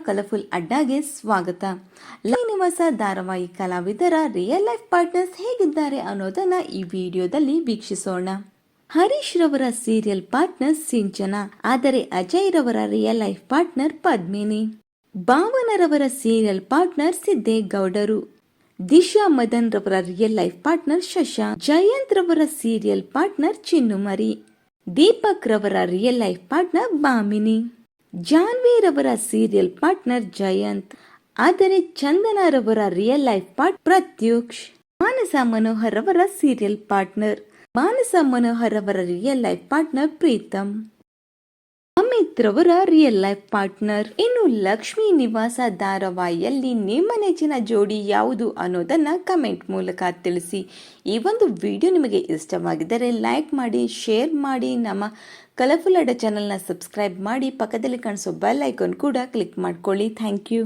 Colourful ಅಡ್ಡಾಗೆ ಸ್ವಾಗತ. ನಿವಾಸ ಧಾರಾವಾಹಿ ಕಲಾವಿದರ ರಿಯಲ್ ಲೈಫ್ ಪಾರ್ಟ್ನರ್ಸ್ ಹೇಗಿದ್ದಾರೆ ಅನ್ನೋದನ್ನ ಈ ವಿಡಿಯೋದಲ್ಲಿ ವೀಕ್ಷಿಸೋಣ. ಹರೀಶ್ ರವರ ಸೀರಿಯಲ್ ಪಾರ್ಟ್ನರ್ ಸಿಂಚನಾ, ಆದರೆ ಅಜಯ್ ರವರ ರಿಯಲ್ ಲೈಫ್ ಪಾರ್ಟ್ನರ್ ಪದ್ಮಿನಿ. ಭಾವನರವರ ಸೀರಿಯಲ್ ಪಾರ್ಟ್ನರ್ ಸಿದ್ದೇಗೌಡರು. ದಿಶಾ ಮದನ್ ರವರ real life partner Shashank. Jayant ರವರ ಸೀರಿಯಲ್ ಪಾರ್ಟ್ನರ್ ಚಿನ್ನುಮರಿ. ದೀಪಕ್ ರವರ real life partner Bhamini. Janvi ರವರ ಸೀರಿಯಲ್ ಪಾರ್ಟ್ನರ್ ಜಯಂತ್, ಆದರೆ ಚಂದನ ರವರ real life part Pratyaksh. Manasa Manohar ರವರ ಸೀರಿಯಲ್ ಪಾರ್ಟ್ನರ್. ಮಾನಸ ಮನೋಹರ್ ರವರ real life partner Preetham. Amit ರವರ ರಿಯಲ್ ಲೈಫ್ ಪಾರ್ಟ್ನರ್. ಇನ್ನು ಲಕ್ಷ್ಮೀ ನಿವಾಸ ಧಾರಾವಾಹಿಯಲ್ಲಿ ನಿಮ್ಮ ನೆಚ್ಚಿನ ಜೋಡಿ ಯಾವುದು ಅನ್ನೋದನ್ನ ಕಮೆಂಟ್ ಮೂಲಕ ತಿಳಿಸಿ. ಈ ಒಂದು ವಿಡಿಯೋ ನಿಮಗೆ ಇಷ್ಟವಾಗಿದ್ದರೆ ಲೈಕ್ ಮಾಡಿ, ಶೇರ್ ಮಾಡಿ, ನಮ್ಮ ಕಲರ್ಫುಲ್ ಅಡ್ಡ ಚಾನಲ್ನ ಸಬ್ಸ್ಕ್ರೈಬ್ ಮಾಡಿ, ಪಕ್ಕದಲ್ಲಿ ಕಾಣಿಸೋ ಬೆಲ್ ಐಕಾನ್ ಕೂಡ ಕ್ಲಿಕ್ ಮಾಡ್ಕೊಳ್ಳಿ. Thank you.